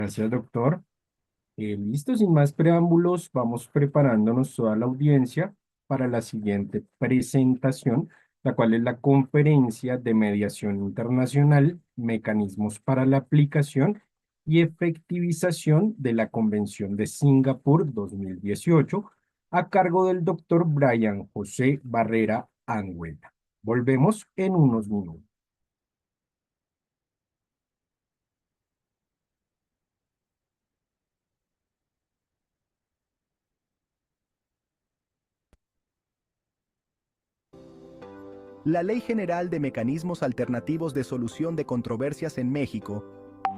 Gracias, doctor. Listo, sin más preámbulos, vamos preparándonos toda la audiencia para la siguiente presentación, la cual es la Conferencia de Mediación Internacional, Mecanismos para la Aplicación y Efectivización de la Convención de Singapur 2018, a cargo del doctor Brian José Barrera Angüeta. Volvemos en unos minutos. La Ley General de Mecanismos Alternativos de Solución de Controversias en México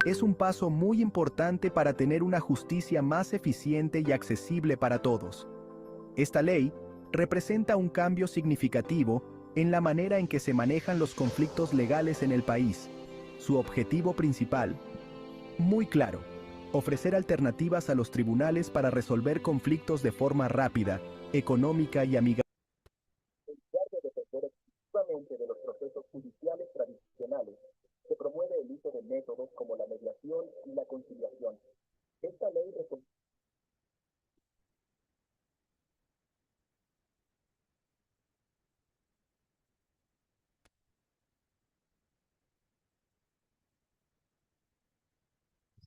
es un paso muy importante para tener una justicia más eficiente y accesible para todos. Esta ley representa un cambio significativo en la manera en que se manejan los conflictos legales en el país. Su objetivo principal, muy claro: ofrecer alternativas a los tribunales para resolver conflictos de forma rápida, económica y amigable. En lugar de depender exclusivamente de los procesos judiciales tradicionales, se promueve el uso de métodos como la mediación y la conciliación. Esta ley reconoce.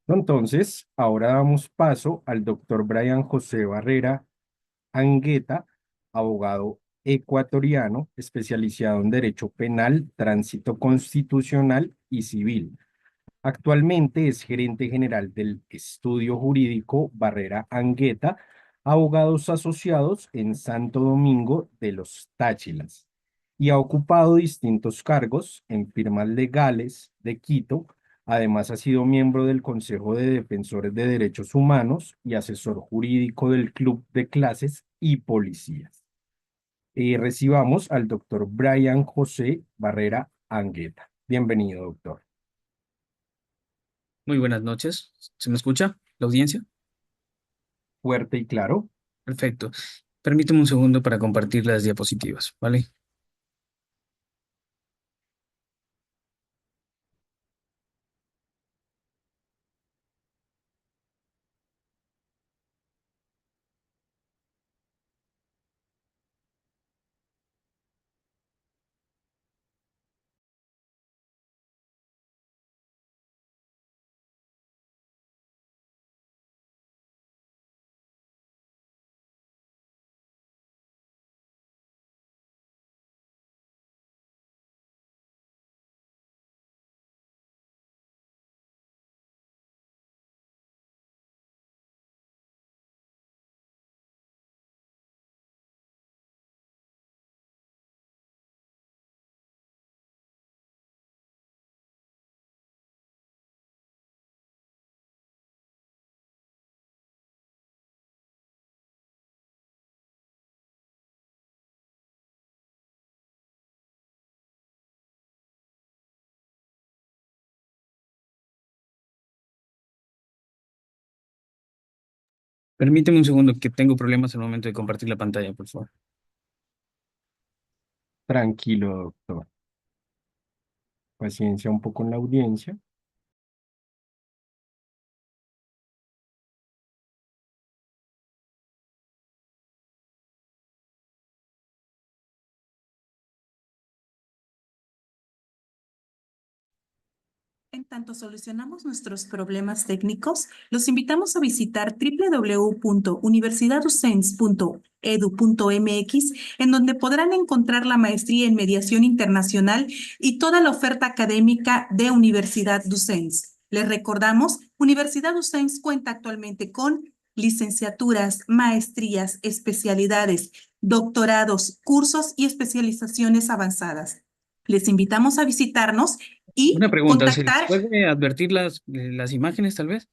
Entonces, ahora damos paso al doctor Brian José Barrera Angueta, abogado ecuatoriano especializado en Derecho Penal, Tránsito Constitucional y Civil. Actualmente es gerente general del estudio jurídico Barrera Angueta, abogados asociados en Santo Domingo de los Táchilas, y ha ocupado distintos cargos en firmas legales de Quito. Además, ha sido miembro del Consejo de Defensores de Derechos Humanos y asesor jurídico del Club de Clases y Policías. Recibamos al doctor Brian José Barrera Angueta. Bienvenido, doctor. Muy buenas noches. ¿Se me escucha la audiencia? Fuerte y claro. Perfecto. Permíteme un segundo para compartir las diapositivas, ¿vale? Permíteme un segundo que tengo problemas al momento de compartir la pantalla, por favor. Tranquilo, doctor. Paciencia un poco en la audiencia. En tanto solucionamos nuestros problemas técnicos, los invitamos a visitar www.universidaducens.edu.mx, en donde podrán encontrar la maestría en mediación internacional y toda la oferta académica de Universidad Ducens. Les recordamos, Universidad Ducens cuenta actualmente con licenciaturas, maestrías, especialidades, doctorados, cursos y especializaciones avanzadas. Les invitamos a visitarnos Una y pregunta, ¿se contactar. puede advertir las imágenes, tal vez?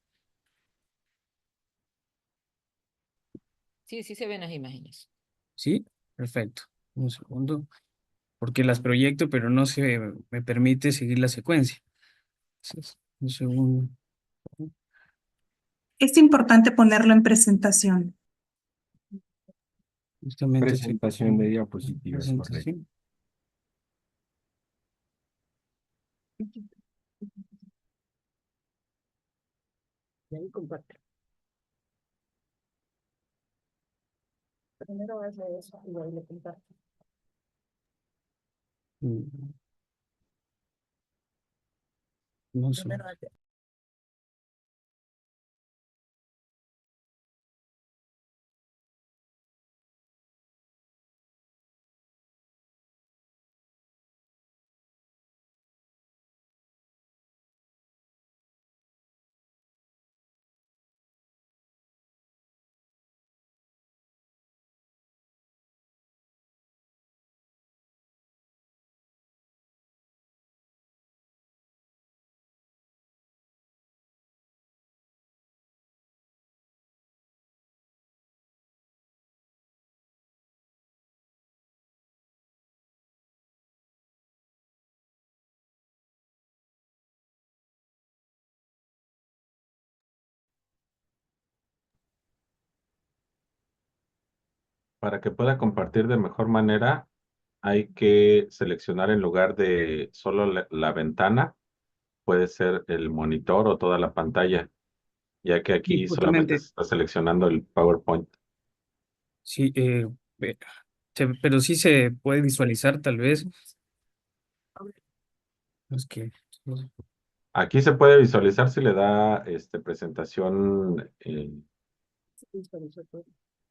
Sí, sí se ven las imágenes. Sí, perfecto. Un segundo, porque las proyecto, pero no se me permite seguir la secuencia. Entonces, un segundo. Es importante ponerlo en presentación. Justamente estoy Presentación de compartiendo la diapositivas, correcto. presentación. ahí comparte. Primero hace eso y luego le comparte. Mm, No sé. Primero hace. Para que pueda compartir de mejor manera, hay que seleccionar en lugar de solo la ventana, puede ser el monitor o toda la pantalla, ya que Sí, aquí solamente justamente, se está seleccionando el PowerPoint. sí, ve- pero sí se puede visualizar tal vez. Es que, Aquí se puede visualizar si le da presentación ya,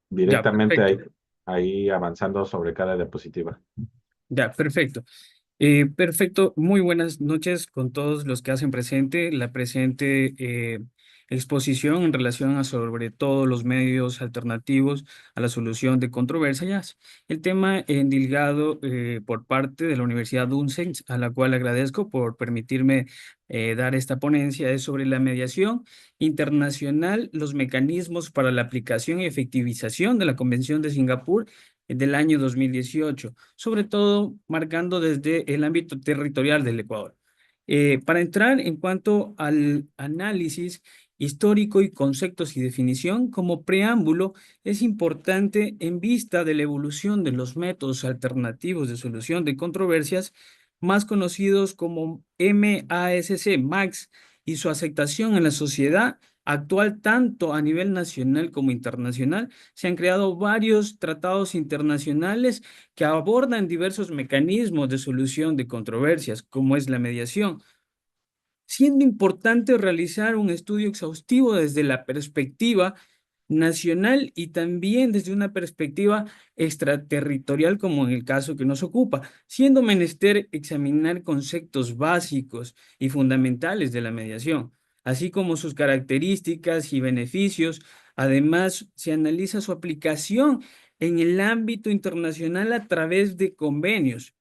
directamente ahí, perfecto. ahí avanzando sobre cada diapositiva. Ya, perfecto. Perfecto, muy buenas noches con todos los que hacen presente la presente exposición en relación a sobre todo los medios alternativos a la solución de controversias. El tema endilgado por parte de la Universidad Dunsens, a la cual agradezco por permitirme dar esta ponencia, es sobre la mediación internacional, los mecanismos para la aplicación y efectivización de la Convención de Singapur del año 2018, sobre todo marcando desde el ámbito territorial del Ecuador. Para entrar en cuanto al análisis histórico y conceptos y definición, como preámbulo, es importante en vista de la evolución de los métodos alternativos de solución de controversias, más conocidos como MASC, y su aceptación en la sociedad actual tanto a nivel nacional como internacional. Se han creado varios tratados internacionales que abordan diversos mecanismos de solución de controversias, como es la mediación, siendo importante realizar un estudio exhaustivo desde la perspectiva nacional y también desde una perspectiva extraterritorial, como en el caso que nos ocupa, siendo menester examinar conceptos básicos y fundamentales de la mediación, así como sus características y beneficios. Además, se analiza su aplicación en el ámbito internacional a través de convenios,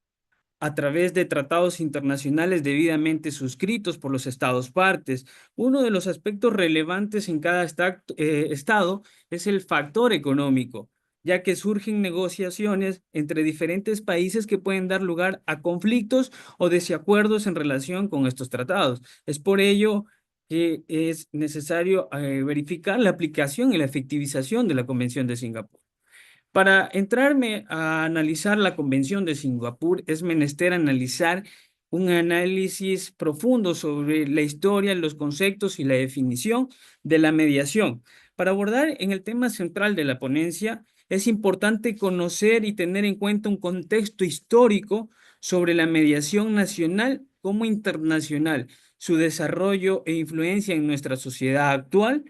a través de tratados internacionales debidamente suscritos por los estados partes. Uno de los aspectos relevantes en cada estado es el factor económico, ya que surgen negociaciones entre diferentes países que pueden dar lugar a conflictos o desacuerdos en relación con estos tratados. Es por ello que es necesario verificar la aplicación y la efectivización de la Convención de Singapur. Para entrarme a analizar la Convención de Singapur, es menester analizar un análisis profundo sobre la historia, los conceptos y la definición de la mediación. Para abordar en el tema central de la ponencia, es importante conocer y tener en cuenta un contexto histórico sobre la mediación nacional como internacional, su desarrollo e influencia en nuestra sociedad actual,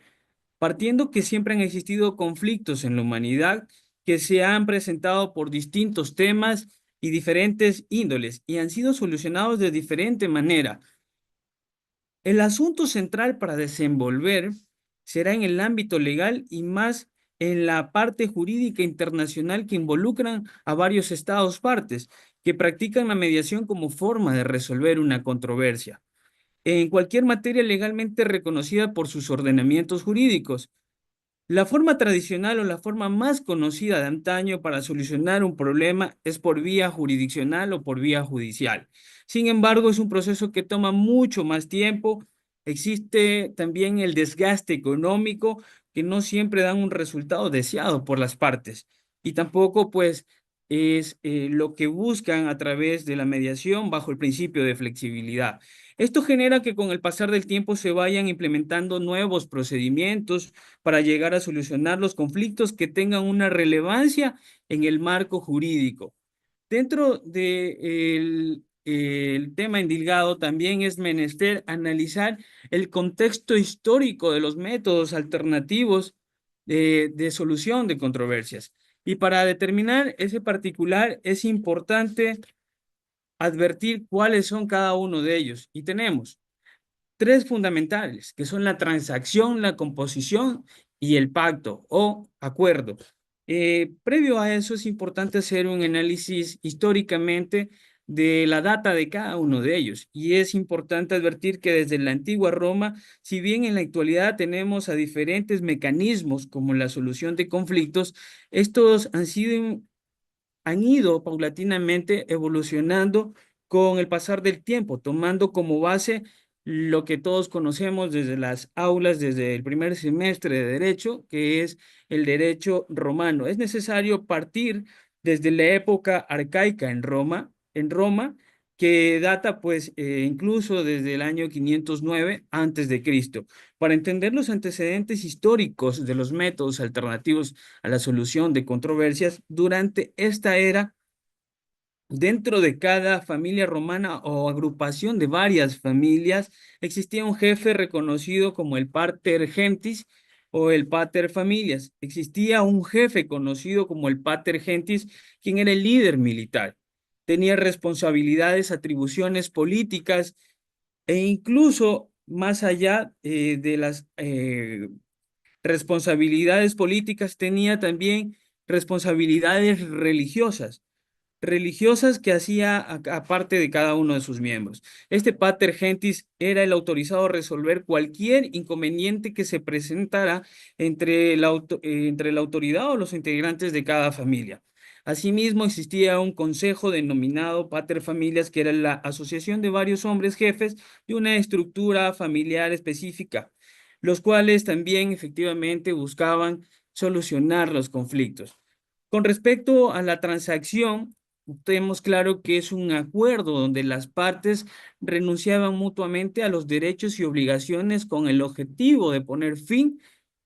partiendo que siempre han existido conflictos en la humanidad que se han presentado por distintos temas y diferentes índoles y han sido solucionados de diferente manera. El asunto central para desenvolver será en el ámbito legal y más en la parte jurídica internacional que involucran a varios estados partes que practican la mediación como forma de resolver una controversia en cualquier materia legalmente reconocida por sus ordenamientos jurídicos. La forma tradicional o la forma más conocida de antaño para solucionar un problema es por vía jurisdiccional o por vía judicial. Sin embargo, es un proceso que toma mucho más tiempo. Existe también el desgaste económico que no siempre dan un resultado deseado por las partes. Y tampoco, pues, es lo que buscan a través de la mediación bajo el principio de flexibilidad. Esto genera que con el pasar del tiempo se vayan implementando nuevos procedimientos para llegar a solucionar los conflictos que tengan una relevancia en el marco jurídico. Dentro del el tema endilgado también es menester analizar el contexto histórico de los métodos alternativos de solución de controversias. Y para determinar ese particular es importante advertir cuáles son cada uno de ellos. Y tenemos tres fundamentales, que son la transacción, la composición y el pacto o acuerdo. Previo a eso es importante hacer un análisis históricamente de la data de cada uno de ellos. Y es importante advertir que desde la antigua Roma, si bien en la actualidad tenemos a diferentes mecanismos como la solución de conflictos, estos han ido paulatinamente evolucionando con el pasar del tiempo, tomando como base lo que todos conocemos desde las aulas, desde el primer semestre de Derecho, que es el derecho romano. Es necesario partir desde la época arcaica en Roma, que data pues incluso desde el año 509 antes de Cristo, para entender los antecedentes históricos de los métodos alternativos a la solución de controversias durante esta era. Dentro de cada familia romana o agrupación de varias familias existía un jefe reconocido como el pater gentis o el pater familias. Existía un jefe conocido como el pater gentis, quien era el líder militar. Tenía responsabilidades, atribuciones políticas e incluso más allá de las responsabilidades políticas, tenía también responsabilidades religiosas que hacía aparte de cada uno de sus miembros. Este pater gentis era el autorizado a resolver cualquier inconveniente que se presentara entre la autoridad o los integrantes de cada familia. Asimismo, existía un consejo denominado pater familias, que era la asociación de varios hombres jefes de una estructura familiar específica, los cuales también efectivamente buscaban solucionar los conflictos. Con respecto a la transacción, tenemos claro que es un acuerdo donde las partes renunciaban mutuamente a los derechos y obligaciones con el objetivo de poner fin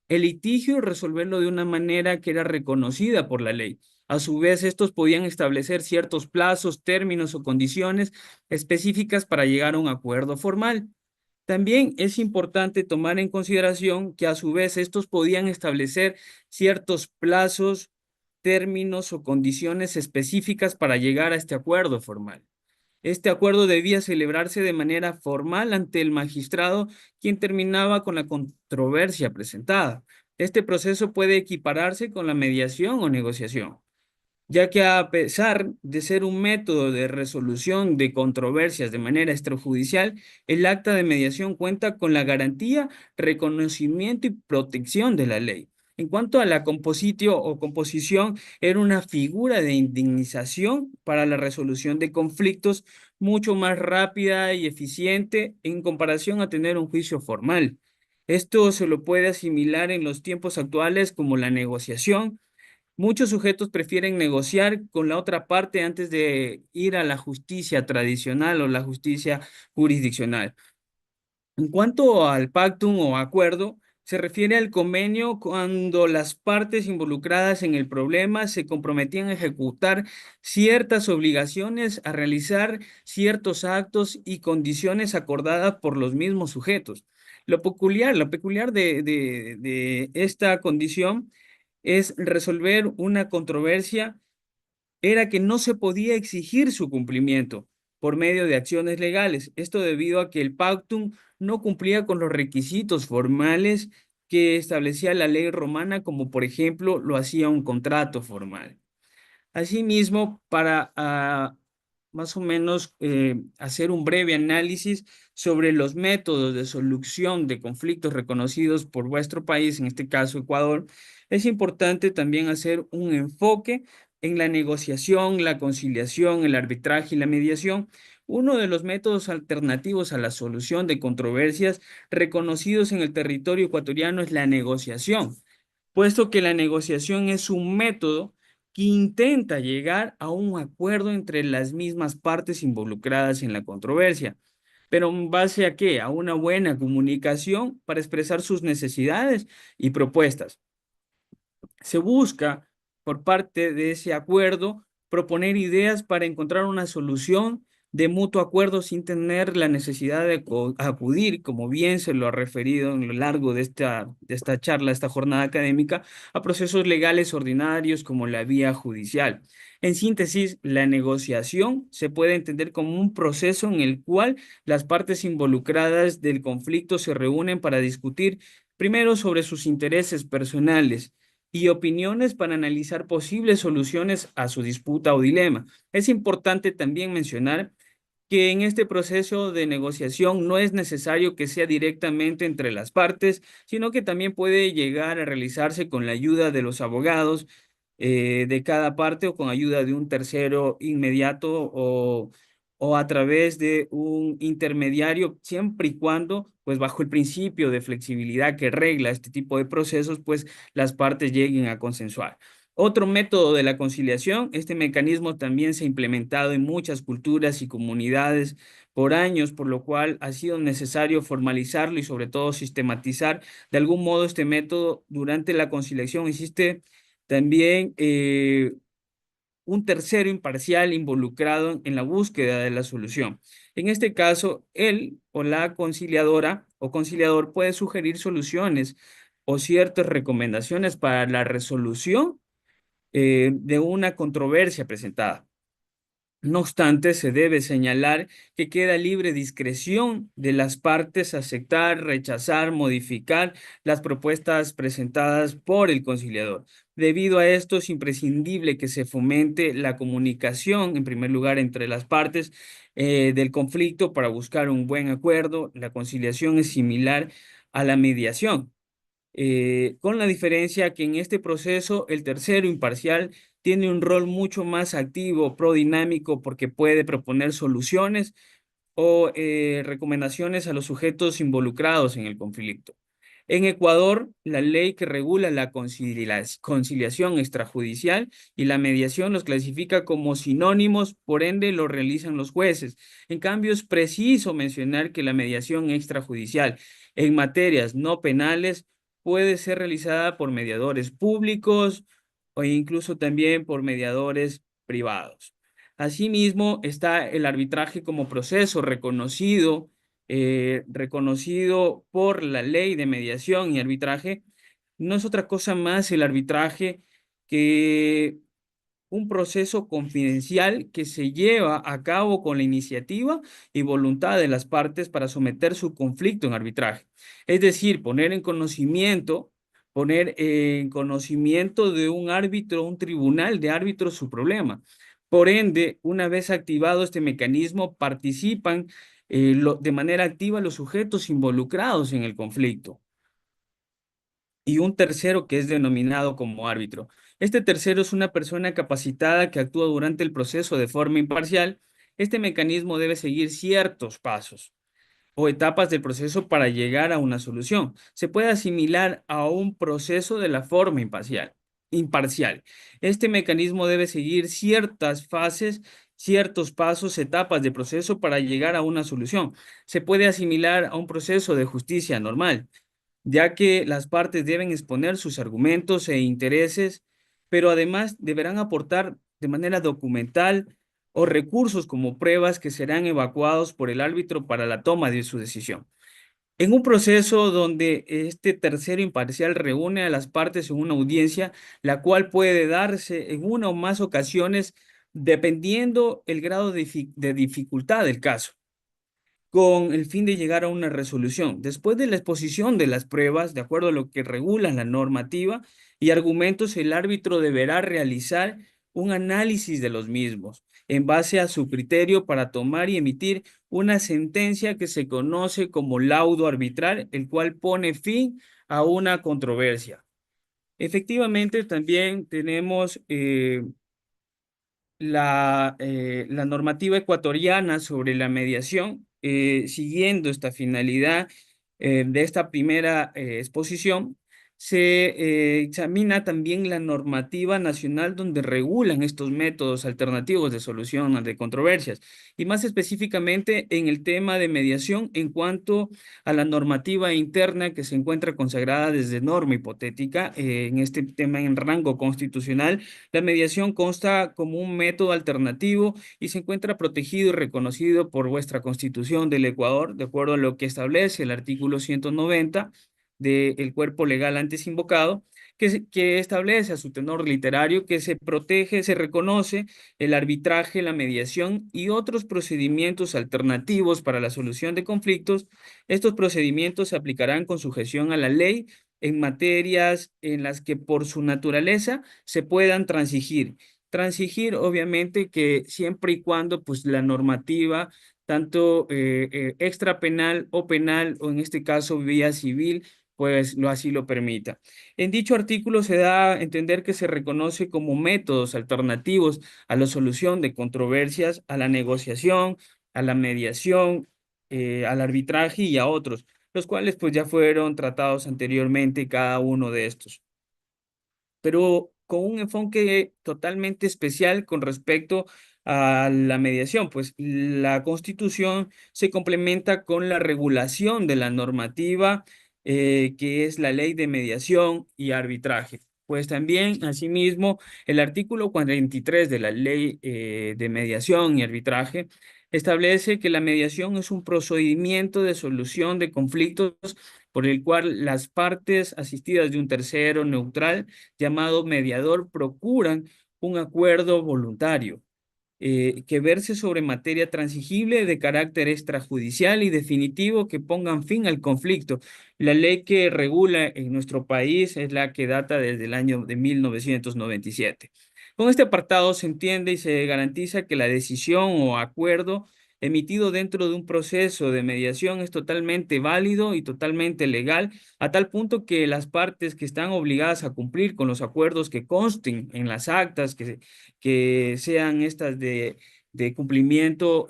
al litigio y resolverlo de una manera que era reconocida por la ley. A su vez, estos podían establecer ciertos plazos, términos o condiciones específicas para llegar a un acuerdo formal. También es importante tomar en consideración que a su vez estos podían establecer ciertos plazos, términos o condiciones específicas para llegar a este acuerdo formal. Este acuerdo debía celebrarse de manera formal ante el magistrado, quien terminaba con la controversia presentada. Este proceso puede equipararse con la mediación o negociación, ya que a pesar de ser un método de resolución de controversias de manera extrajudicial, el acta de mediación cuenta con la garantía, reconocimiento y protección de la ley. En cuanto a la compositio o composición, era una figura de indemnización para la resolución de conflictos mucho más rápida y eficiente en comparación a tener un juicio formal. Esto se lo puede asimilar en los tiempos actuales como la negociación. Muchos sujetos prefieren negociar con la otra parte antes de ir a la justicia tradicional o la justicia jurisdiccional. En cuanto al pactum o acuerdo, se refiere al convenio cuando las partes involucradas en el problema se comprometían a ejecutar ciertas obligaciones, a realizar ciertos actos y condiciones acordadas por los mismos sujetos. Lo peculiar de esta condición es resolver una controversia, era que no se podía exigir su cumplimiento por medio de acciones legales. Esto debido a que el pactum no cumplía con los requisitos formales que establecía la ley romana, como por ejemplo lo hacía un contrato formal. Asimismo, para más o menos hacer un breve análisis sobre los métodos de solución de conflictos reconocidos por vuestro país, en este caso Ecuador, es importante también hacer un enfoque en la negociación, la conciliación, el arbitraje y la mediación. Uno de los métodos alternativos a la solución de controversias reconocidos en el territorio ecuatoriano es la negociación, puesto que la negociación es un método que intenta llegar a un acuerdo entre las mismas partes involucradas en la controversia. pero ¿en base a qué? A una buena comunicación para expresar sus necesidades y propuestas. Se busca, por parte de ese acuerdo, proponer ideas para encontrar una solución de mutuo acuerdo sin tener la necesidad de acudir, como bien se lo ha referido en lo largo de esta charla, esta jornada académica, a procesos legales ordinarios como la vía judicial. En síntesis, la negociación se puede entender como un proceso en el cual las partes involucradas del conflicto se reúnen para discutir primero sobre sus intereses personales y opiniones para analizar posibles soluciones a su disputa o dilema. Es importante también mencionar que en este proceso de negociación no es necesario que sea directamente entre las partes, sino que también puede llegar a realizarse con la ayuda de los abogados de cada parte o con ayuda de un tercero inmediato o a través de un intermediario, siempre y cuando, pues bajo el principio de flexibilidad que regla este tipo de procesos, pues las partes lleguen a consensuar. Otro método de la conciliación, este mecanismo también se ha implementado en muchas culturas y comunidades por años, por lo cual ha sido necesario formalizarlo y sobre todo sistematizar de algún modo este método durante la conciliación. Existe también un tercero imparcial involucrado en la búsqueda de la solución. En este caso, él o la conciliadora o conciliador puede sugerir soluciones o ciertas recomendaciones para la resolución de una controversia presentada. No obstante, se debe señalar que queda libre discreción de las partes aceptar, rechazar, modificar las propuestas presentadas por el conciliador. Debido a esto, es imprescindible que se fomente la comunicación, en primer lugar, entre las partes del conflicto para buscar un buen acuerdo. La conciliación es similar a la mediación con la diferencia que en este proceso el tercero imparcial tiene un rol mucho más activo, prodinámico, porque puede proponer soluciones o recomendaciones a los sujetos involucrados en el conflicto. En Ecuador, la ley que regula la conciliación extrajudicial y la mediación los clasifica como sinónimos, por ende lo realizan los jueces. En cambio, es preciso mencionar que la mediación extrajudicial en materias no penales puede ser realizada por mediadores públicos o incluso también por mediadores privados. Asimismo, está el arbitraje como proceso reconocido por la ley de mediación y arbitraje. No es otra cosa más el arbitraje que un proceso confidencial que se lleva a cabo con la iniciativa y voluntad de las partes para someter su conflicto en arbitraje. Es decir, poner en conocimiento de un árbitro, un tribunal de árbitros su problema. Por ende, una vez activado este mecanismo, participan de manera activa los sujetos involucrados en el conflicto y un tercero que es denominado como árbitro. Este tercero es una persona capacitada que actúa durante el proceso de forma imparcial. Este mecanismo debe seguir ciertos pasos o etapas del proceso para llegar a una solución. Se puede asimilar a un proceso de la forma imparcial. Este mecanismo debe seguir ciertas fases, ciertos pasos, etapas de proceso para llegar a una solución. Se puede asimilar a un proceso de justicia normal, ya que las partes deben exponer sus argumentos e intereses, pero además deberán aportar de manera documental o recursos como pruebas que serán evacuados por el árbitro para la toma de su decisión. En un proceso donde este tercero imparcial reúne a las partes en una audiencia, la cual puede darse en una o más ocasiones dependiendo el grado de dificultad del caso, con el fin de llegar a una resolución. Después de la exposición de las pruebas, de acuerdo a lo que regula la normativa y argumentos, el árbitro deberá realizar un análisis de los mismos en base a su criterio para tomar y emitir una sentencia que se conoce como laudo arbitral, el cual pone fin a una controversia. Efectivamente, también tenemos la normativa ecuatoriana sobre la mediación, siguiendo esta finalidad de esta primera exposición, se examina también la normativa nacional donde regulan estos métodos alternativos de solución de controversias, y más específicamente en el tema de mediación en cuanto a la normativa interna que se encuentra consagrada desde norma hipotética. En este tema en rango constitucional, la mediación consta como un método alternativo y se encuentra protegido y reconocido por vuestra Constitución del Ecuador, de acuerdo a lo que establece el artículo 190 del cuerpo legal antes invocado, que establece a su tenor literario que se protege, se reconoce el arbitraje, la mediación y otros procedimientos alternativos para la solución de conflictos. Estos procedimientos se aplicarán con sujeción a la ley en materias en las que por su naturaleza se puedan transigir. Transigir, obviamente, que siempre y cuando pues, la normativa, tanto extrapenal o penal, o en este caso vía civil, pues así lo permita. En dicho artículo se da a entender que se reconoce como métodos alternativos a la solución de controversias, a la negociación, a la mediación, al arbitraje y a otros, los cuales pues ya fueron tratados anteriormente cada uno de estos, pero con un enfoque totalmente especial con respecto a la mediación, pues la Constitución se complementa con la regulación de la normativa, que es la Ley de Mediación y Arbitraje. Pues también, asimismo, el artículo 43 de la Ley de Mediación y Arbitraje establece que la mediación es un procedimiento de solución de conflictos por el cual las partes asistidas de un tercero neutral llamado mediador procuran un acuerdo voluntario que verse sobre materia transigible de carácter extrajudicial y definitivo que pongan fin al conflicto. La ley que regula en nuestro país es la que data desde el año de 1997. Con este apartado se entiende y se garantiza que la decisión o acuerdo emitido dentro de un proceso de mediación es totalmente válido y totalmente legal, a tal punto que las partes que están obligadas a cumplir con los acuerdos que consten en las actas, que sean estas de cumplimiento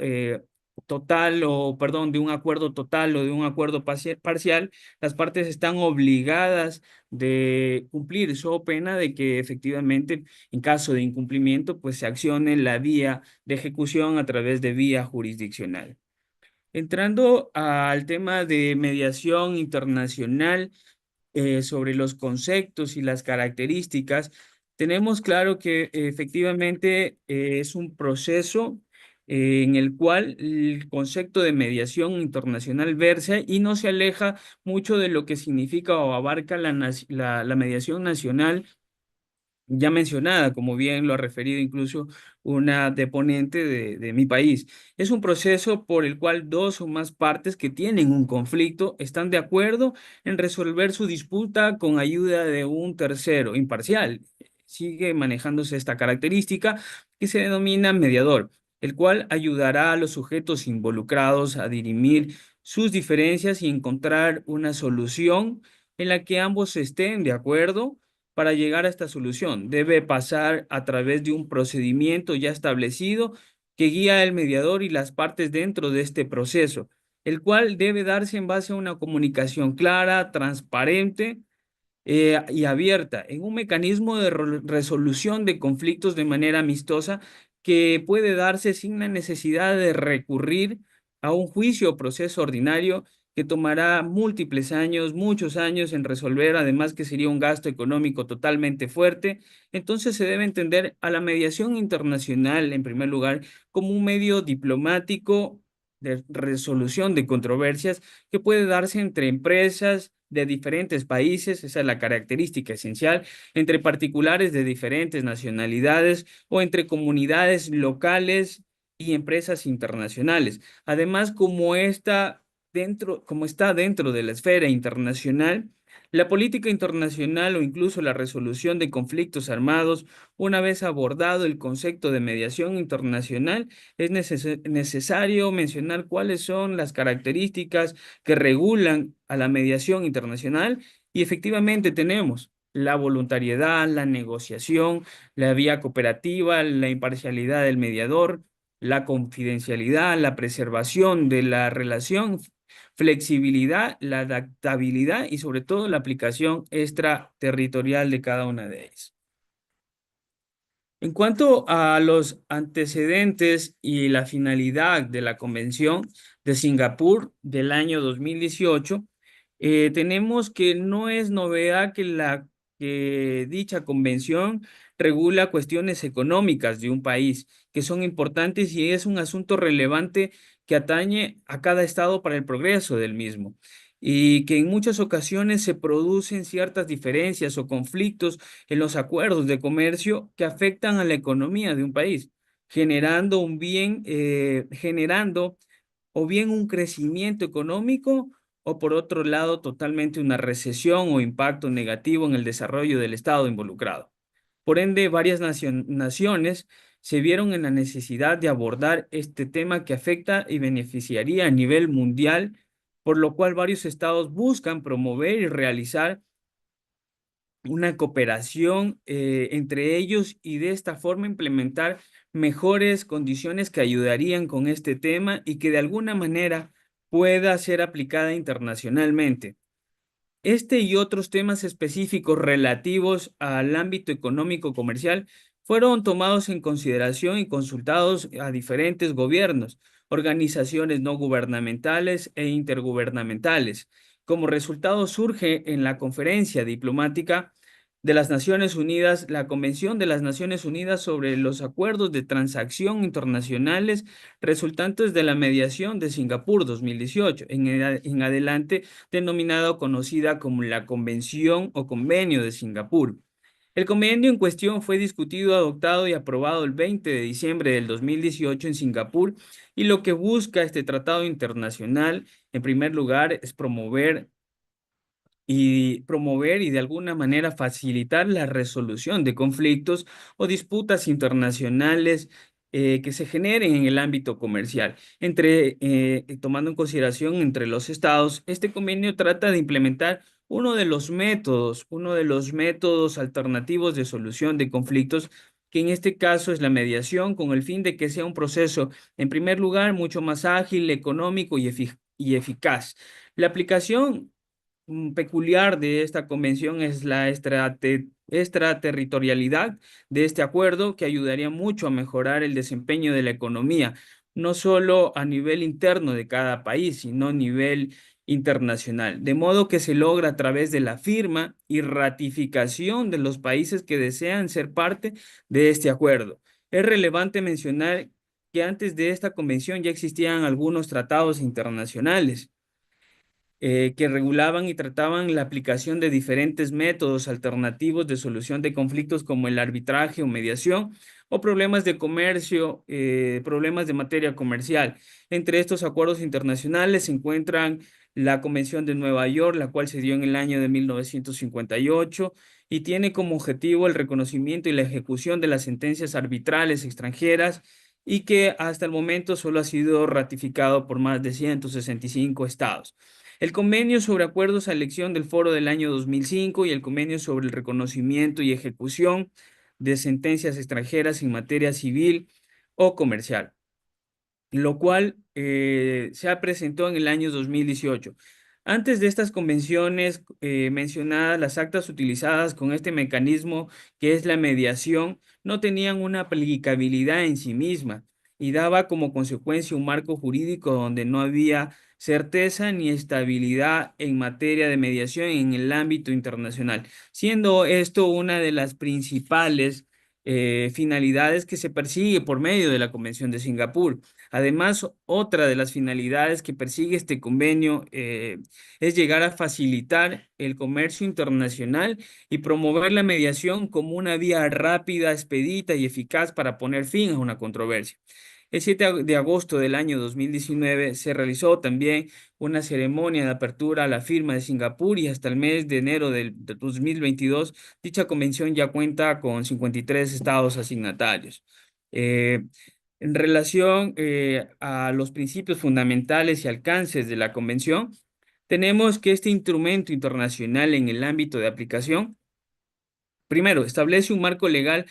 total o, perdón, de un acuerdo total o de un acuerdo parcial, las partes están obligadas de cumplir, so pena de que efectivamente en caso de incumplimiento pues se accione la vía de ejecución a través de vía jurisdiccional. Entrando al tema de mediación internacional, sobre los conceptos y las características, tenemos claro que efectivamente es un proceso en el cual el concepto de mediación internacional versa y no se aleja mucho de lo que significa o abarca la mediación nacional ya mencionada, como bien lo ha referido incluso una deponente de mi país. Es un proceso por el cual dos o más partes que tienen un conflicto están de acuerdo en resolver su disputa con ayuda de un tercero imparcial. Sigue manejándose esta característica que se denomina mediador, el cual ayudará a los sujetos involucrados a dirimir sus diferencias y encontrar una solución en la que ambos estén de acuerdo. Para llegar a esta solución, debe pasar a través de un procedimiento ya establecido que guía al mediador y las partes dentro de este proceso, el cual debe darse en base a una comunicación clara, transparente y abierta, en un mecanismo de resolución de conflictos de manera amistosa que puede darse sin la necesidad de recurrir a un juicio o proceso ordinario que tomará múltiples años, muchos años en resolver, además que sería un gasto económico totalmente fuerte. Entonces se debe entender a la mediación internacional, en primer lugar, como un medio diplomático de resolución de controversias que puede darse entre empresas de diferentes países, esa es la característica esencial, entre particulares de diferentes nacionalidades o entre comunidades locales y empresas internacionales. Además, como está dentro de la esfera internacional, la política internacional o incluso la resolución de conflictos armados, una vez abordado el concepto de mediación internacional, es necesario mencionar cuáles son las características que regulan a la mediación internacional y efectivamente tenemos la voluntariedad, la negociación, la vía cooperativa, la imparcialidad del mediador, la confidencialidad, la preservación de la relación flexibilidad, la adaptabilidad y sobre todo la aplicación extraterritorial de cada una de ellas. En cuanto a los antecedentes y la finalidad de la Convención de Singapur del año 2018, tenemos que no es novedad que dicha convención regula cuestiones económicas de un país, que son importantes y es un asunto relevante que atañe a cada estado para el progreso del mismo, y que en muchas ocasiones se producen ciertas diferencias o conflictos en los acuerdos de comercio que afectan a la economía de un país, generando generando o bien un crecimiento económico o por otro lado totalmente una recesión o impacto negativo en el desarrollo del estado involucrado. Por ende, varias naciones se vieron en la necesidad de abordar este tema que afecta y beneficiaría a nivel mundial, por lo cual varios estados buscan promover y realizar una cooperación entre ellos y de esta forma implementar mejores condiciones que ayudarían con este tema y que de alguna manera pueda ser aplicada internacionalmente. Este y otros temas específicos relativos al ámbito económico comercial fueron tomados en consideración y consultados a diferentes gobiernos, organizaciones no gubernamentales e intergubernamentales. Como resultado surge en la Conferencia Diplomática de las Naciones Unidas, la Convención de las Naciones Unidas sobre los Acuerdos de Transacción Internacionales resultantes de la mediación de Singapur 2018, en adelante denominada o conocida como la Convención o Convenio de Singapur. El convenio en cuestión fue discutido, adoptado y aprobado el 20 de diciembre del 2018 en Singapur, y lo que busca este tratado internacional, en primer lugar, es promover y de alguna manera facilitar la resolución de conflictos o disputas internacionales que se generen en el ámbito comercial. Tomando en consideración entre los estados, este convenio trata de implementar uno de los métodos alternativos de solución de conflictos, que en este caso es la mediación, con el fin de que sea un proceso, en primer lugar, mucho más ágil, económico y eficaz. La aplicación peculiar de esta convención es la extraterritorialidad de este acuerdo, que ayudaría mucho a mejorar el desempeño de la economía, no solo a nivel interno de cada país, sino a nivel internacional, de modo que se logra a través de la firma y ratificación de los países que desean ser parte de este acuerdo. Es relevante mencionar que antes de esta convención ya existían algunos tratados internacionales que regulaban y trataban la aplicación de diferentes métodos alternativos de solución de conflictos, como el arbitraje o mediación, o problemas de comercio, problemas de materia comercial. Entre estos acuerdos internacionales se encuentran la Convención de Nueva York, la cual se dio en el año de 1958 y tiene como objetivo el reconocimiento y la ejecución de las sentencias arbitrales extranjeras, y que hasta el momento solo ha sido ratificado por más de 165 estados. El convenio sobre acuerdos a elección del Foro del año 2005 y el convenio sobre el reconocimiento y ejecución de sentencias extranjeras en materia civil o comercial, lo cual se presentó en el año 2018. Antes de estas convenciones mencionadas, las actas utilizadas con este mecanismo, que es la mediación, no tenían una aplicabilidad en sí misma y daba como consecuencia un marco jurídico donde no había certeza ni estabilidad en materia de mediación en el ámbito internacional, siendo esto una de las principales finalidades que se persigue por medio de la Convención de Singapur. Además, otra de las finalidades que persigue este convenio es llegar a facilitar el comercio internacional y promover la mediación como una vía rápida, expedita y eficaz para poner fin a una controversia. El 7 de agosto del año 2019 se realizó también una ceremonia de apertura a la firma de Singapur, y hasta el mes de enero de 2022 dicha convención ya cuenta con 53 estados asignatarios. En relación a los principios fundamentales y alcances de la convención, tenemos que este instrumento internacional en el ámbito de aplicación, primero, establece un marco legal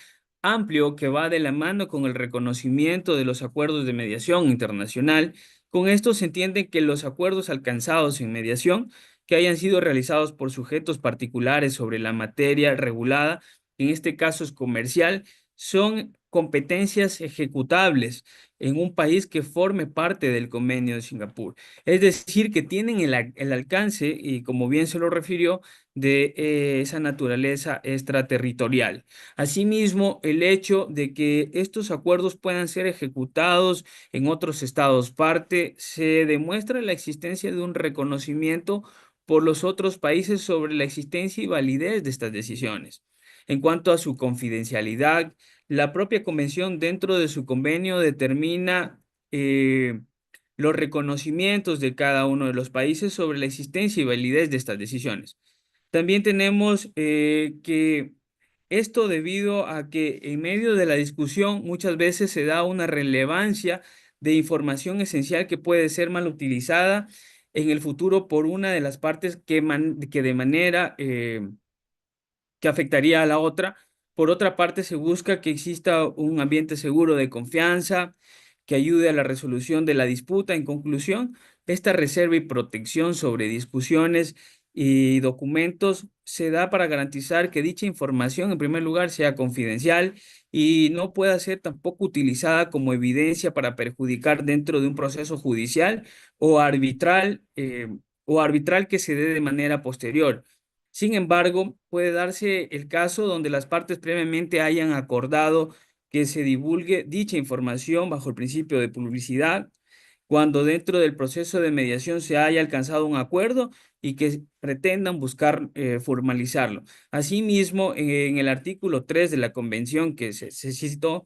amplio que va de la mano con el reconocimiento de los acuerdos de mediación internacional, Con esto se entiende que los acuerdos alcanzados en mediación que hayan sido realizados por sujetos particulares sobre la materia regulada, en este caso es comercial, son competencias ejecutables en un país que forme parte del Convenio de Singapur. Es decir, que tienen el alcance, y como bien se lo refirió, de esa naturaleza extraterritorial. Asimismo, el hecho de que estos acuerdos puedan ser ejecutados en otros estados parte se demuestra la existencia de un reconocimiento por los otros países sobre la existencia y validez de estas decisiones. En cuanto a su confidencialidad, la propia convención dentro de su convenio determina los reconocimientos de cada uno de los países sobre la existencia y validez de estas decisiones. También tenemos que esto debido a que en medio de la discusión muchas veces se da una relevancia de información esencial que puede ser mal utilizada en el futuro por una de las partes que de manera que afectaría a la otra. Por otra parte, se busca que exista un ambiente seguro de confianza que ayude a la resolución de la disputa. En conclusión, esta reserva y protección sobre discusiones y documentos se da para garantizar que dicha información, en primer lugar, sea confidencial y no pueda ser tampoco utilizada como evidencia para perjudicar dentro de un proceso judicial o arbitral que se dé de manera posterior. Sin embargo, puede darse el caso donde las partes previamente hayan acordado que se divulgue dicha información bajo el principio de publicidad, cuando dentro del proceso de mediación se haya alcanzado un acuerdo y que pretendan buscar formalizarlo. Asimismo, en el artículo 3 de la convención que se citó,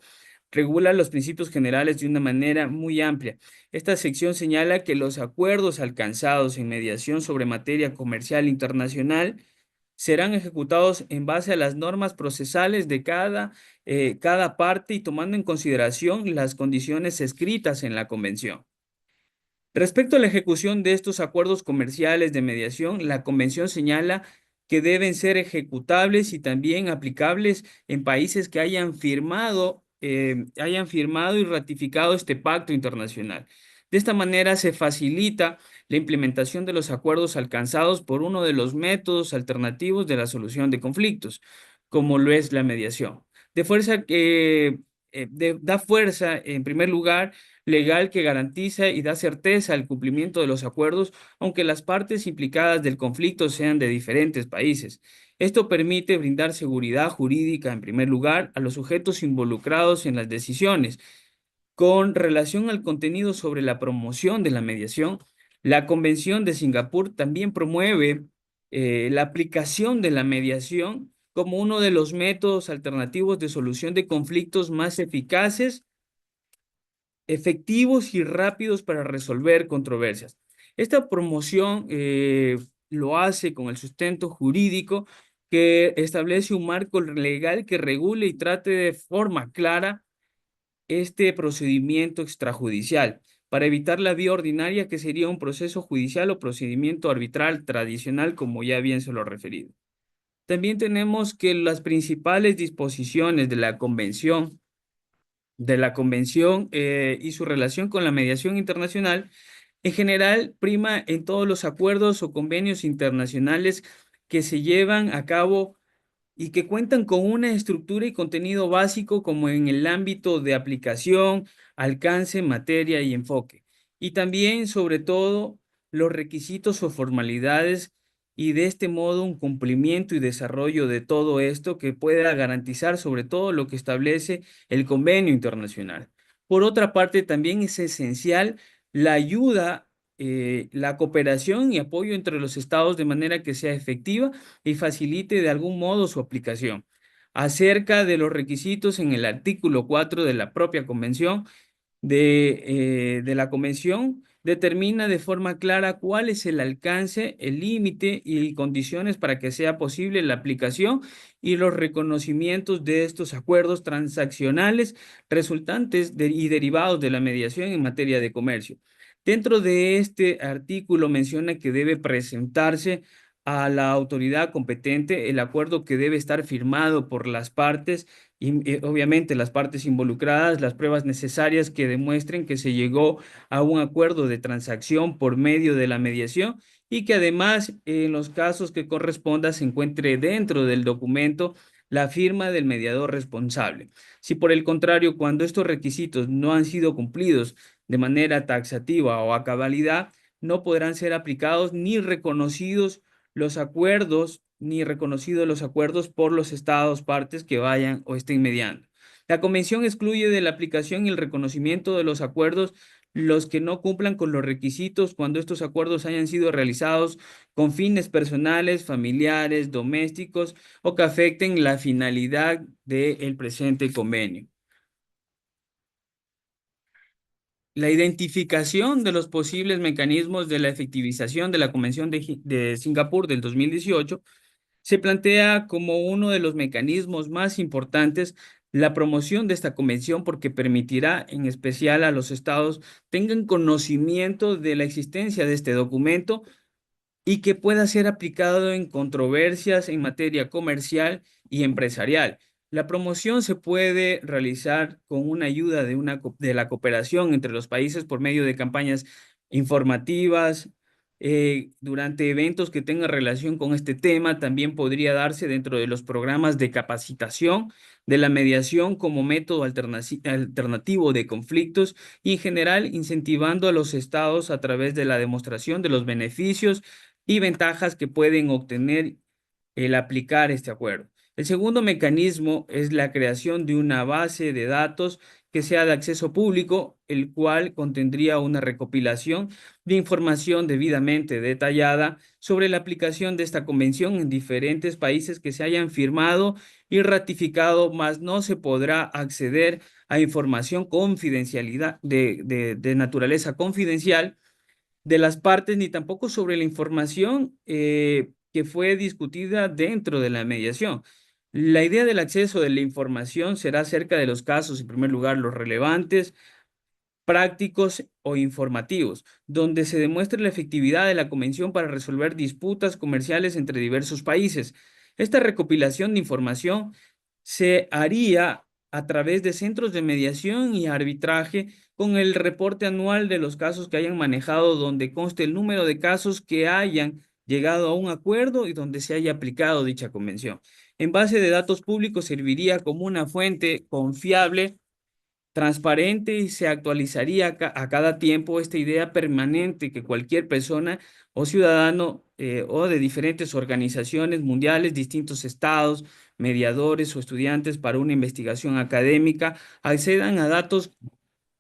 regula los principios generales de una manera muy amplia. Esta sección señala que los acuerdos alcanzados en mediación sobre materia comercial internacional serán ejecutados en base a las normas procesales de cada parte y tomando en consideración las condiciones escritas en la convención. Respecto a la ejecución de estos acuerdos comerciales de mediación, la convención señala que deben ser ejecutables y también aplicables en países que hayan firmado y ratificado este pacto internacional. De esta manera se facilita la implementación de los acuerdos alcanzados por uno de los métodos alternativos de la solución de conflictos, como lo es la mediación. Da fuerza, en primer lugar, legal que garantiza y da certeza al cumplimiento de los acuerdos, aunque las partes implicadas del conflicto sean de diferentes países. Esto permite brindar seguridad jurídica, en primer lugar, a los sujetos involucrados en las decisiones. Con relación al contenido sobre la promoción de la mediación, la Convención de Singapur también promueve la aplicación de la mediación como uno de los métodos alternativos de solución de conflictos más eficaces, efectivos y rápidos para resolver controversias. Esta promoción lo hace con el sustento jurídico que establece un marco legal que regule y trate de forma clara este procedimiento extrajudicial para evitar la vía ordinaria que sería un proceso judicial o procedimiento arbitral tradicional, como ya bien se lo he referido. También tenemos que las principales disposiciones de la convención y su relación con la mediación internacional, en general prima en todos los acuerdos o convenios internacionales que se llevan a cabo y que cuentan con una estructura y contenido básico como en el ámbito de aplicación, alcance, materia y enfoque. Y también, sobre todo, los requisitos o formalidades y de este modo un cumplimiento y desarrollo de todo esto que pueda garantizar sobre todo lo que establece el convenio internacional. Por otra parte, también es esencial la ayuda, la cooperación y apoyo entre los estados de manera que sea efectiva y facilite de algún modo su aplicación. Acerca de los requisitos en el artículo 4 de la propia convención, de la convención, determina de forma clara cuál es el alcance, el límite y condiciones para que sea posible la aplicación y los reconocimientos de estos acuerdos transaccionales resultantes y derivados de la mediación en materia de comercio. Dentro de este artículo menciona que debe presentarse a la autoridad competente el acuerdo que debe estar firmado por las partes y obviamente las partes involucradas, las pruebas necesarias que demuestren que se llegó a un acuerdo de transacción por medio de la mediación y que además en los casos que corresponda se encuentre dentro del documento la firma del mediador responsable. Si por el contrario, cuando estos requisitos no han sido cumplidos de manera taxativa o a cabalidad, no podrán ser aplicados ni reconocidos los acuerdos, ni reconocidos los acuerdos por los estados partes que vayan o estén mediando. La convención excluye de la aplicación y el reconocimiento de los acuerdos los que no cumplan con los requisitos cuando estos acuerdos hayan sido realizados con fines personales, familiares, domésticos o que afecten la finalidad del presente convenio. La identificación de los posibles mecanismos de la efectivización de la Convención de Singapur del 2018 se plantea como uno de los mecanismos más importantes la promoción de esta convención porque permitirá en especial a los estados tengan conocimiento de la existencia de este documento y que pueda ser aplicado en controversias en materia comercial y empresarial. La promoción se puede realizar con una ayuda de la cooperación entre los países por medio de campañas informativas, durante eventos que tengan relación con este tema. También podría darse dentro de los programas de capacitación de la mediación como método alternativo de conflictos y en general incentivando a los estados a través de la demostración de los beneficios y ventajas que pueden obtener el aplicar este acuerdo. El segundo mecanismo es la creación de una base de datos que sea de acceso público, el cual contendría una recopilación de información debidamente detallada sobre la aplicación de esta convención en diferentes países que se hayan firmado y ratificado, mas no se podrá acceder a información confidencialidad de naturaleza confidencial de las partes, ni tampoco sobre la información que fue discutida dentro de la mediación. La idea del acceso de la información será acerca de los casos, en primer lugar, los relevantes, prácticos o informativos, donde se demuestre la efectividad de la convención para resolver disputas comerciales entre diversos países. Esta recopilación de información se haría a través de centros de mediación y arbitraje con el reporte anual de los casos que hayan manejado, donde conste el número de casos que hayan llegado a un acuerdo y donde se haya aplicado dicha convención. En base de datos públicos serviría como una fuente confiable, transparente y se actualizaría a cada tiempo esta idea permanente que cualquier persona o ciudadano o de diferentes organizaciones mundiales, distintos estados, mediadores o estudiantes para una investigación académica accedan a datos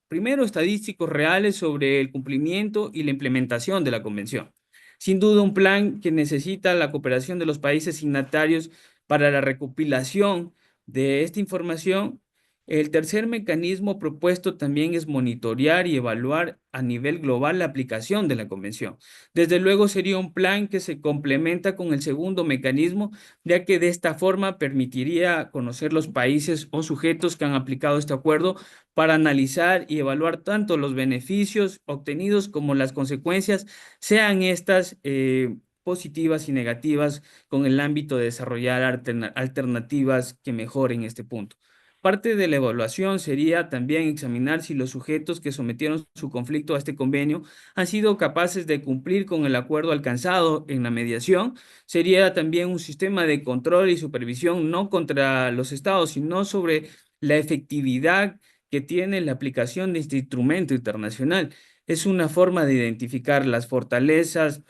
primero estadísticos reales sobre el cumplimiento y la implementación de la convención. Sin duda, un plan que necesita la cooperación de los países signatarios para la recopilación de esta información. El tercer mecanismo propuesto también es monitorear y evaluar a nivel global la aplicación de la convención. Desde luego sería un plan que se complementa con el segundo mecanismo, ya que de esta forma permitiría conocer los países o sujetos que han aplicado este acuerdo para analizar y evaluar tanto los beneficios obtenidos como las consecuencias, sean estas positivas y negativas, con el ámbito de desarrollar alternativas que mejoren este punto. Parte de la evaluación sería también examinar si los sujetos que sometieron su conflicto a este convenio han sido capaces de cumplir con el acuerdo alcanzado en la mediación. Sería también un sistema de control y supervisión no contra los estados, sino sobre la efectividad que tiene la aplicación de este instrumento internacional. Es una forma de identificar las fortalezas,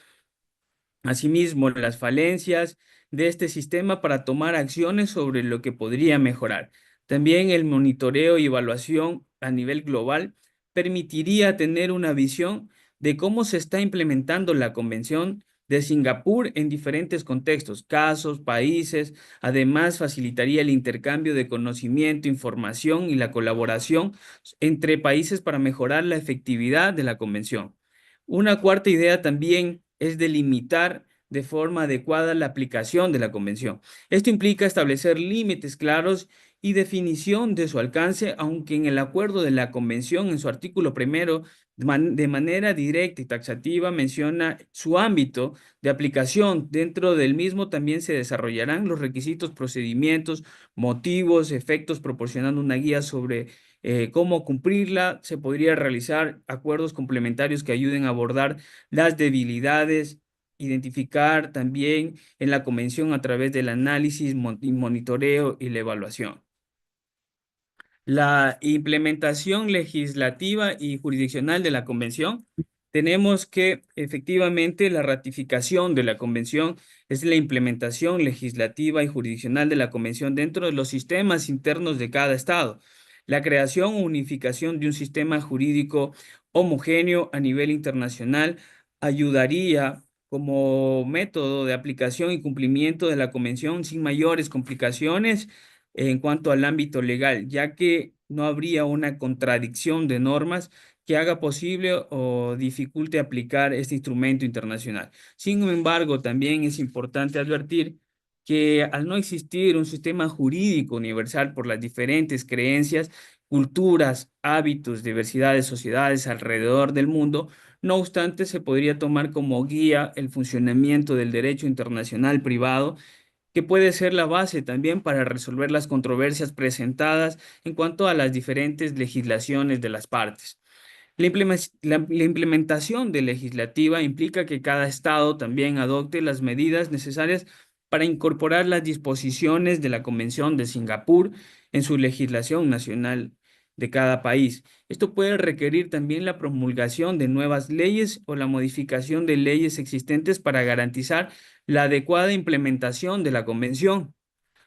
asimismo las falencias de este sistema para tomar acciones sobre lo que podría mejorar. También el monitoreo y evaluación a nivel global permitiría tener una visión de cómo se está implementando la Convención de Singapur en diferentes contextos, casos, países. Además, facilitaría el intercambio de conocimiento, información y la colaboración entre países para mejorar la efectividad de la Convención. Una cuarta idea también es delimitar de forma adecuada la aplicación de la Convención. Esto implica establecer límites claros y definición de su alcance, aunque en el acuerdo de la Convención, en su artículo primero, de manera directa y taxativa menciona su ámbito de aplicación. Dentro del mismo también se desarrollarán los requisitos, procedimientos, motivos, efectos, proporcionando una guía sobre cómo cumplirla. Se podría realizar acuerdos complementarios que ayuden a abordar las debilidades, identificar también en la convención a través del análisis, y monitoreo y la evaluación. La implementación legislativa y jurisdiccional de la convención. Tenemos que efectivamente la ratificación de la convención es la implementación legislativa y jurisdiccional de la convención dentro de los sistemas internos de cada estado. La creación o unificación de un sistema jurídico homogéneo a nivel internacional ayudaría como método de aplicación y cumplimiento de la convención sin mayores complicaciones en cuanto al ámbito legal, ya que no habría una contradicción de normas que haga posible o dificulte aplicar este instrumento internacional. Sin embargo, también es importante advertir que al no existir un sistema jurídico universal por las diferentes creencias, culturas, hábitos, diversidades, sociedades alrededor del mundo, no obstante, se podría tomar como guía el funcionamiento del derecho internacional privado, que puede ser la base también para resolver las controversias presentadas en cuanto a las diferentes legislaciones de las partes. La implementación de legislativa implica que cada estado también adopte las medidas necesarias para incorporar las disposiciones de la Convención de Singapur en su legislación nacional de cada país. Esto puede requerir también la promulgación de nuevas leyes o la modificación de leyes existentes para garantizar la adecuada implementación de la Convención.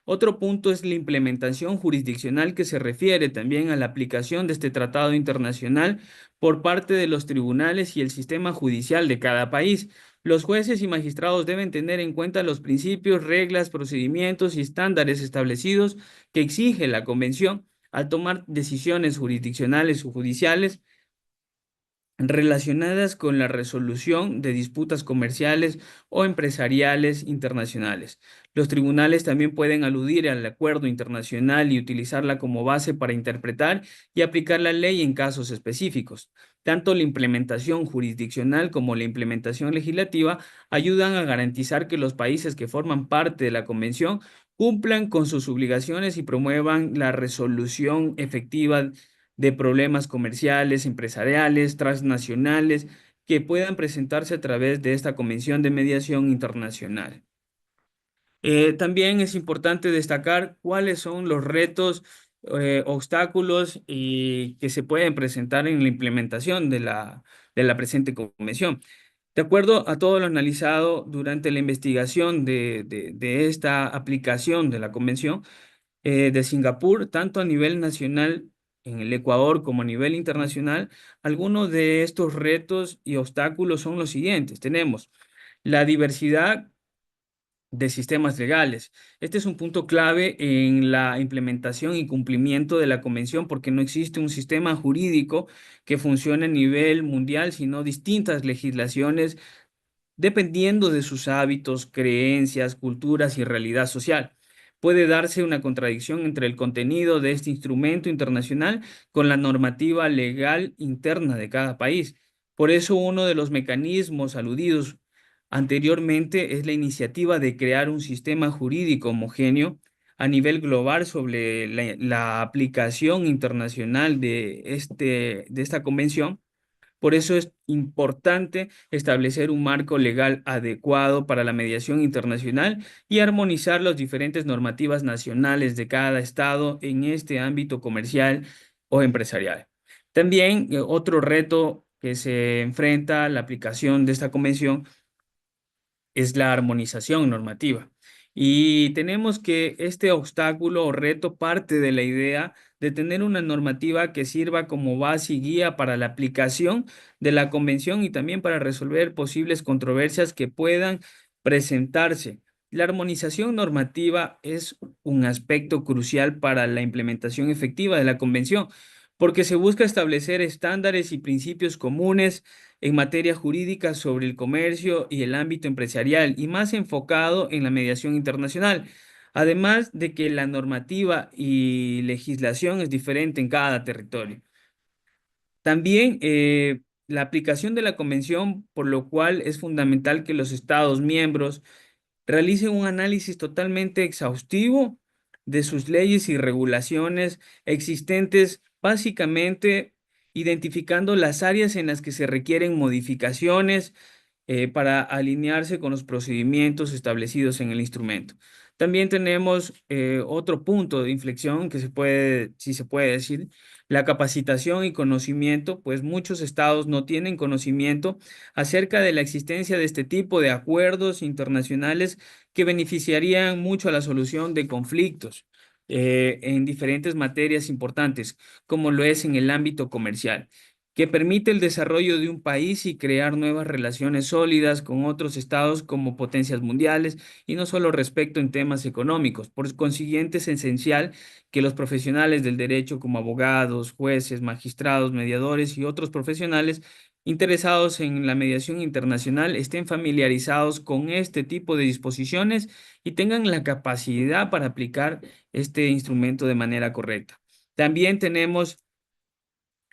Otro punto es la implementación jurisdiccional, que se refiere también a la aplicación de este tratado internacional por parte de los tribunales y el sistema judicial de cada país. Los jueces y magistrados deben tener en cuenta los principios, reglas, procedimientos y estándares establecidos que exige la Convención al tomar decisiones jurisdiccionales o judiciales relacionadas con la resolución de disputas comerciales o empresariales internacionales. Los tribunales también pueden aludir al acuerdo internacional y utilizarla como base para interpretar y aplicar la ley en casos específicos. Tanto la implementación jurisdiccional como la implementación legislativa ayudan a garantizar que los países que forman parte de la Convención cumplan con sus obligaciones y promuevan la resolución efectiva de problemas comerciales, empresariales, transnacionales, que puedan presentarse a través de esta Convención de Mediación Internacional. También es importante destacar cuáles son los retos, obstáculos que se pueden presentar en la implementación de la presente convención. De acuerdo a todo lo analizado durante la investigación de esta aplicación de la convención, de Singapur, tanto a nivel nacional en el Ecuador como a nivel internacional, algunos de estos retos y obstáculos son los siguientes. Tenemos la diversidad de sistemas legales. Este es un punto clave en la implementación y cumplimiento de la convención, porque no existe un sistema jurídico que funcione a nivel mundial, sino distintas legislaciones dependiendo de sus hábitos, creencias, culturas y realidad social. Puede darse una contradicción entre el contenido de este instrumento internacional con la normativa legal interna de cada país. Por eso, uno de los mecanismos aludidos anteriormente es la iniciativa de crear un sistema jurídico homogéneo a nivel global sobre la aplicación internacional de esta convención. Por eso es importante establecer un marco legal adecuado para la mediación internacional y armonizar las diferentes normativas nacionales de cada estado en este ámbito comercial o empresarial. También otro reto que se enfrenta a la aplicación de esta convención es la armonización normativa. Y tenemos que este obstáculo o reto parte de la idea de tener una normativa que sirva como base y guía para la aplicación de la convención y también para resolver posibles controversias que puedan presentarse. La armonización normativa es un aspecto crucial para la implementación efectiva de la convención, porque se busca establecer estándares y principios comunes en materia jurídica sobre el comercio y el ámbito empresarial, y más enfocado en la mediación internacional. Además de que la normativa y legislación es diferente en cada territorio. También la aplicación de la convención, por lo cual es fundamental que los Estados miembros realicen un análisis totalmente exhaustivo de sus leyes y regulaciones existentes, básicamente identificando las áreas en las que se requieren modificaciones para alinearse con los procedimientos establecidos en el instrumento. También tenemos otro punto de inflexión que si se puede decir, la capacitación y conocimiento, pues muchos estados no tienen conocimiento acerca de la existencia de este tipo de acuerdos internacionales que beneficiarían mucho a la solución de conflictos en diferentes materias importantes, como lo es en el ámbito comercial, que permite el desarrollo de un país y crear nuevas relaciones sólidas con otros estados como potencias mundiales, y no solo respecto en temas económicos. Por consiguiente, es esencial que los profesionales del derecho, como abogados, jueces, magistrados, mediadores y otros profesionales interesados en la mediación internacional, estén familiarizados con este tipo de disposiciones y tengan la capacidad para aplicar este instrumento de manera correcta. También tenemos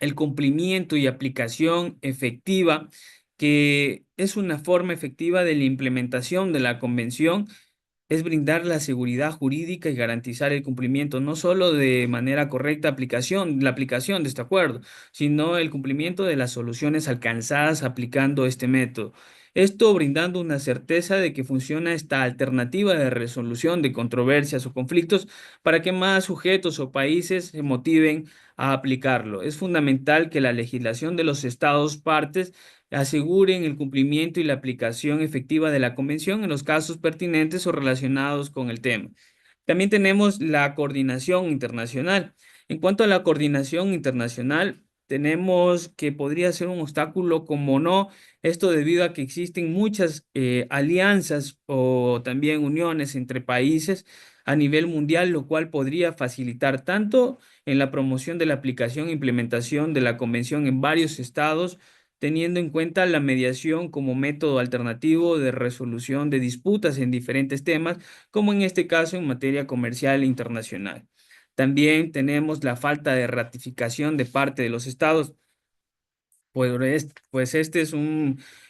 el cumplimiento y aplicación efectiva, que es una forma efectiva de la implementación de la convención, es brindar la seguridad jurídica y garantizar el cumplimiento, no solo de manera correcta la aplicación de este acuerdo, sino el cumplimiento de las soluciones alcanzadas aplicando este método. Esto brindando una certeza de que funciona esta alternativa de resolución de controversias o conflictos para que más sujetos o países se motiven a aplicarlo. Es fundamental que la legislación de los estados partes aseguren el cumplimiento y la aplicación efectiva de la convención en los casos pertinentes o relacionados con el tema. También tenemos la coordinación internacional. En cuanto a la coordinación internacional, tenemos que podría ser un obstáculo, como no, esto debido a que existen muchas alianzas o también uniones entre países a nivel mundial, lo cual podría facilitar tanto en la promoción de la aplicación e implementación de la convención en varios estados, teniendo en cuenta la mediación como método alternativo de resolución de disputas en diferentes temas, como en este caso en materia comercial e internacional. También tenemos la falta de ratificación de parte de los estados. Pues este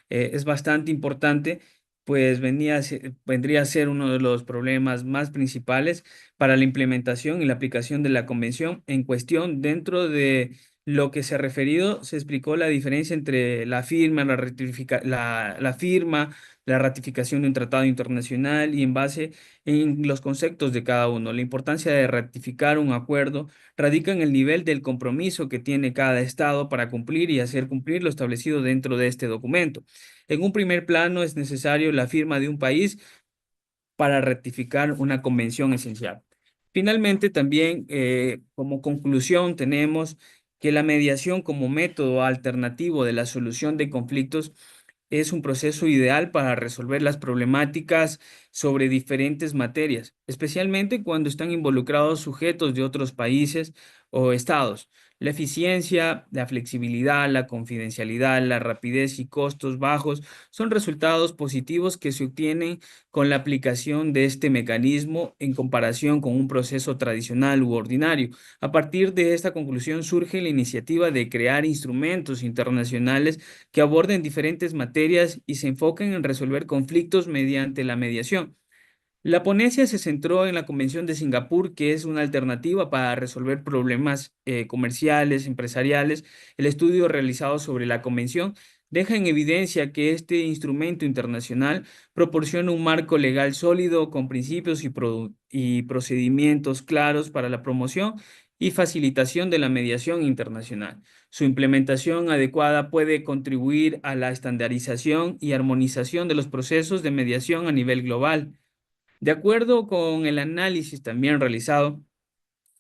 es bastante importante, pues vendría a ser uno de los problemas más principales para la implementación y la aplicación de la convención en cuestión. Dentro de lo que se ha referido, se explicó la diferencia entre la firma, la ratificación de un tratado internacional, y en base en los conceptos de cada uno. La importancia de ratificar un acuerdo radica en el nivel del compromiso que tiene cada estado para cumplir y hacer cumplir lo establecido dentro de este documento. En un primer plano, es necesario la firma de un país para ratificar una convención esencial. Finalmente, también como conclusión, tenemos que la mediación como método alternativo de la solución de conflictos es un proceso ideal para resolver las problemáticas sobre diferentes materias, especialmente cuando están involucrados sujetos de otros países o estados. La eficiencia, la flexibilidad, la confidencialidad, la rapidez y costos bajos son resultados positivos que se obtienen con la aplicación de este mecanismo en comparación con un proceso tradicional u ordinario. A partir de esta conclusión surge la iniciativa de crear instrumentos internacionales que aborden diferentes materias y se enfoquen en resolver conflictos mediante la mediación. La ponencia se centró en la Convención de Singapur, que es una alternativa para resolver problemas comerciales, empresariales. El estudio realizado sobre la convención deja en evidencia que este instrumento internacional proporciona un marco legal sólido con principios y procedimientos claros para la promoción y facilitación de la mediación internacional. Su implementación adecuada puede contribuir a la estandarización y armonización de los procesos de mediación a nivel global. De acuerdo con el análisis también realizado,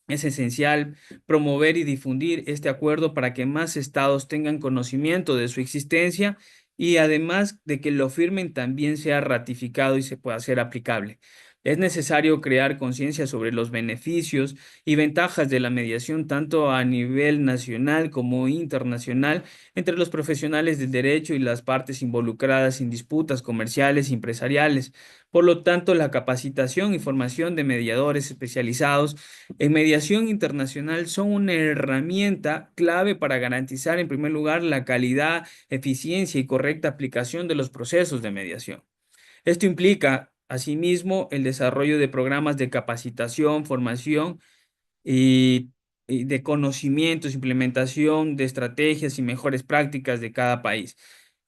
es esencial promover y difundir este acuerdo para que más estados tengan conocimiento de su existencia, y además de que lo firmen también sea ratificado y se pueda hacer aplicable. Es necesario crear conciencia sobre los beneficios y ventajas de la mediación, tanto a nivel nacional como internacional, entre los profesionales del derecho y las partes involucradas en disputas comerciales y empresariales. Por lo tanto, la capacitación y formación de mediadores especializados en mediación internacional son una herramienta clave para garantizar, en primer lugar, la calidad, eficiencia y correcta aplicación de los procesos de mediación. Esto implica, asimismo, el desarrollo de programas de capacitación, formación y, y de conocimientos, implementación de estrategias y mejores prácticas de cada país.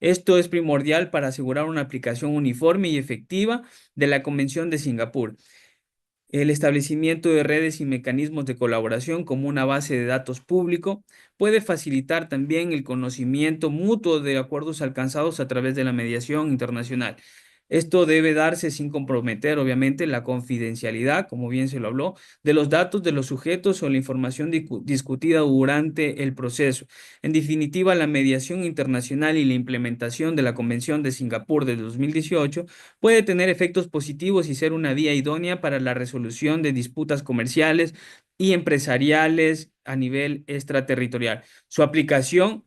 Esto es primordial para asegurar una aplicación uniforme y efectiva de la Convención de Singapur. El establecimiento de redes y mecanismos de colaboración como una base de datos público puede facilitar también el conocimiento mutuo de acuerdos alcanzados a través de la mediación internacional. Esto debe darse sin comprometer, obviamente, la confidencialidad, como bien se lo habló, de los datos de los sujetos o la información discutida durante el proceso. En definitiva, la mediación internacional y la implementación de la Convención de Singapur de 2018 puede tener efectos positivos y ser una vía idónea para la resolución de disputas comerciales y empresariales a nivel extraterritorial. Su aplicación,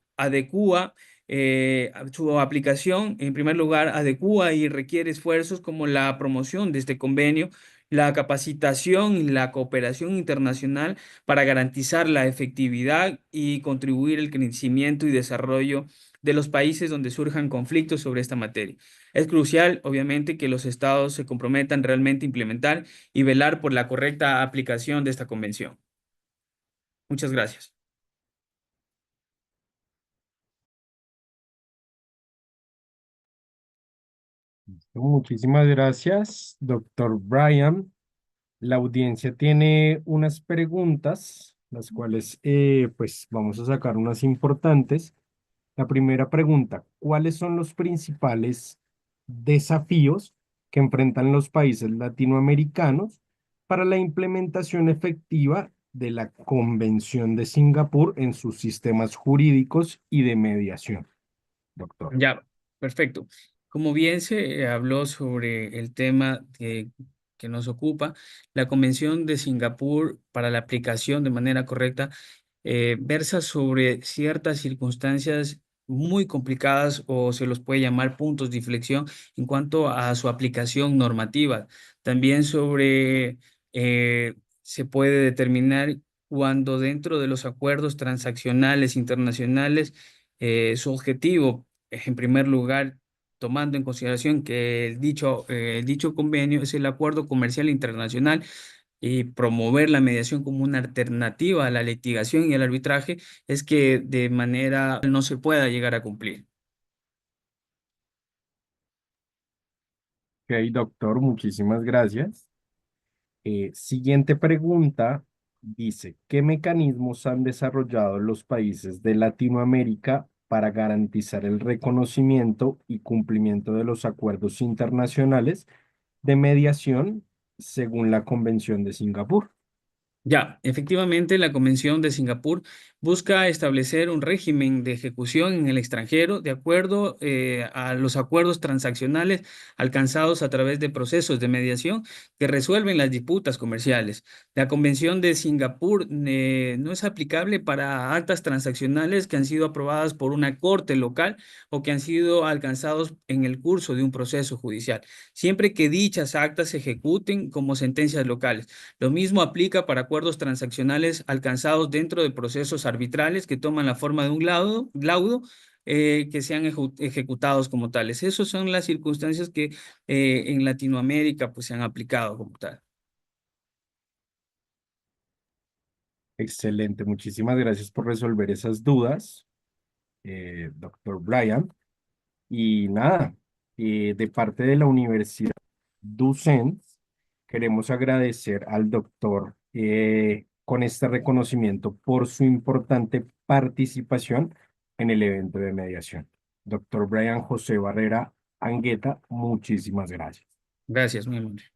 en primer lugar, adecúa y requiere esfuerzos como la promoción de este convenio, la capacitación y la cooperación internacional para garantizar la efectividad y contribuir al crecimiento y desarrollo de los países donde surjan conflictos sobre esta materia. Es crucial, obviamente, que los estados se comprometan realmente a implementar y velar por la correcta aplicación de esta convención. Muchas gracias. Muchísimas gracias, doctor Brian. La audiencia tiene unas preguntas, las cuales pues vamos a sacar unas importantes. La primera pregunta, ¿cuáles son los principales desafíos que enfrentan los países latinoamericanos para la implementación efectiva de la Convención de Singapur en sus sistemas jurídicos y de mediación, doctor? Ya, perfecto. Como bien se habló sobre el tema que nos ocupa, la Convención de Singapur para la aplicación de manera correcta versa sobre ciertas circunstancias muy complicadas o se los puede llamar puntos de inflexión en cuanto a su aplicación normativa. También se puede determinar cuando dentro de los acuerdos transaccionales internacionales su objetivo en primer lugar, tomando en consideración que el dicho convenio es el acuerdo comercial internacional y promover la mediación como una alternativa a la litigación y al arbitraje, es que de manera no se pueda llegar a cumplir. Ok, doctor, muchísimas gracias. Siguiente pregunta dice, ¿qué mecanismos han desarrollado los países de Latinoamérica para garantizar el reconocimiento y cumplimiento de los acuerdos internacionales de mediación según la Convención de Singapur? Ya, efectivamente, la Convención de Singapur busca establecer un régimen de ejecución en el extranjero de acuerdo a los acuerdos transaccionales alcanzados a través de procesos de mediación que resuelven las disputas comerciales. La Convención de Singapur no es aplicable para actas transaccionales que han sido aprobadas por una corte local o que han sido alcanzados en el curso de un proceso judicial, siempre que dichas actas se ejecuten como sentencias locales. Lo mismo aplica para acuerdos transaccionales alcanzados dentro de procesos arbitrales que toman la forma de un laudo que sean ejecutados como tales. Esas son las circunstancias que en Latinoamérica pues, se han aplicado como tal. Excelente, muchísimas gracias por resolver esas dudas, doctor Brian. Y nada, de parte de la Universidad Ducens, queremos agradecer al doctor con este reconocimiento por su importante participación en el evento de mediación. Doctor Brian José Barrera Angueta, muchísimas gracias. Gracias, mi amor.